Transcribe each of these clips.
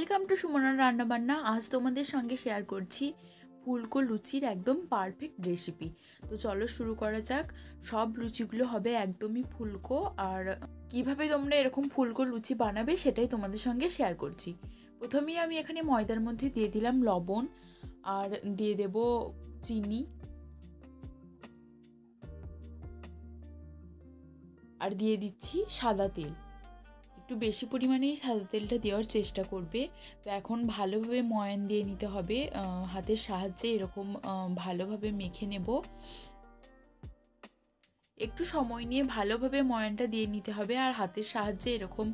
Welcome to সুমনার রান্নাবান্না। আজ তোমাদের সঙ্গে শেয়ার করছি ফুলকো লুচির একদম পারফেক্ট রেসিপি। তো চলো শুরু করা যাক। সব লুচিগুলো হবে একদমই ফুলকো, আর কিভাবে তোমরা এরকম ফুলকো লুচি বানাবে সেটাই তোমাদের সঙ্গে শেয়ার করছি। প্রথমেই আমি এখানে ময়দার মধ্যে দিয়ে দিলাম লবণ, আর দিয়ে দেব চিনি, আর দিয়ে দিচ্ছি সাদা তেল। একটু বেশি পরিমাণেই সাদা তেলটা দেওয়ার চেষ্টা করবে। তো এখন ভালোভাবে ময়ান দিয়ে নিতে হবে, হাতের সাহায্যে এরকম ভালোভাবে মেখে নেব। একটু সময় নিয়ে ভালোভাবে ময়ানটা দিয়ে নিতে হবে, আর হাতের সাহায্যে এরকম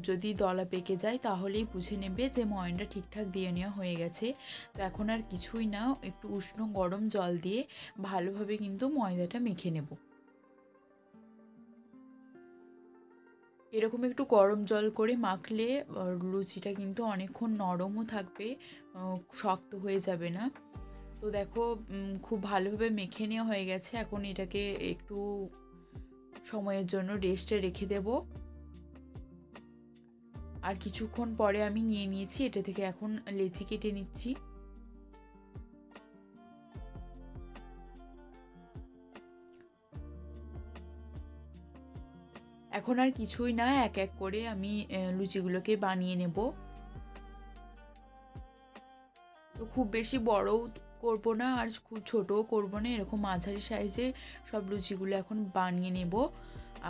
যদি দলা পেকে যায় তাহলেই বুঝে নেবে যে ময়ানটা ঠিকঠাক দিয়ে নেওয়া হয়ে গেছে। তো এখন আর কিছুই না, একটু উষ্ণ গরম জল দিয়ে ভালোভাবে কিন্তু ময়দাটা মেখে নেব। এরকম একটু গরম জল করে মাখলে লুচিটা কিন্তু অনেকক্ষণ নরমও থাকবে, শক্ত হয়ে যাবে না। তো দেখো খুব ভালোভাবে মেখে নেওয়া হয়ে গেছে। এখন এটাকে একটু সময়ের জন্য রেস্টে রেখে দেব। আর কিছুক্ষণ পরে আমি নিয়ে নিয়েছি, এটা থেকে এখন লেচি কেটে নিচ্ছি। এখন আর কিছুই না, এক এক করে আমি লুচিগুলোকে বানিয়ে নেব। তো খুব বেশি বড়ও করব না, আর খুব ছোটও করব না, এরকম মাঝারি সাইজের সব লুচিগুলো এখন বানিয়ে নেব।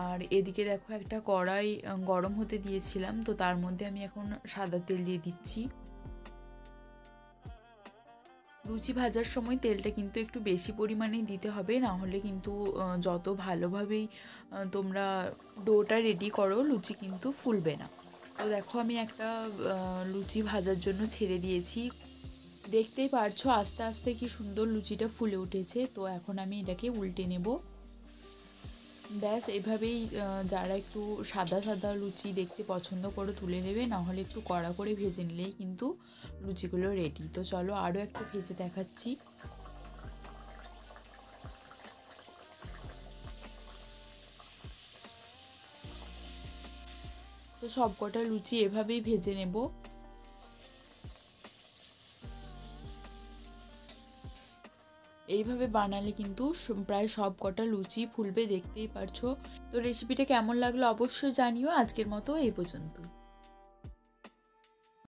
আর এদিকে দেখো একটা কড়াই গরম হতে দিয়েছিলাম, তো তার মধ্যে আমি এখন সাদা তেল দিয়ে দিচ্ছি। লুচি ভাজার সময় তেলটা কিন্তু একটু বেশি পরিমাণেই দিতে হবে, না হলে কিন্তু যত ভালোভাবেই তোমরা ডোটা রেডি করো লুচি কিন্তু ফুলবে না। তো দেখো আমি একটা লুচি ভাজার জন্য ছেড়ে দিয়েছি। দেখতেই পারছো আস্তে আস্তে কি সুন্দর লুচিটা ফুলে উঠেছে। তো এখন আমি এটাকে উল্টে নেব। ব্যাস এভাবেই যারা একটু সাদা সাদা লুচি দেখতে পছন্দ করে তুলে নেবে, না হলে একটু কড়া করে ভেজে নিলেই কিন্তু লুচিগুলো রেডি। তো চলো আরও একটু ভেজে দেখাচ্ছি। তো সব কটা লুচি এভাবেই ভেজে নেব। এইভাবে বানালে কিন্তু প্রায় সব কটা লুচি ফুলবে, দেখতেই পারছো। তো রেসিপিটা কেমন লাগলো অবশ্যই জানিও। আজকের মতো এই পর্যন্তই।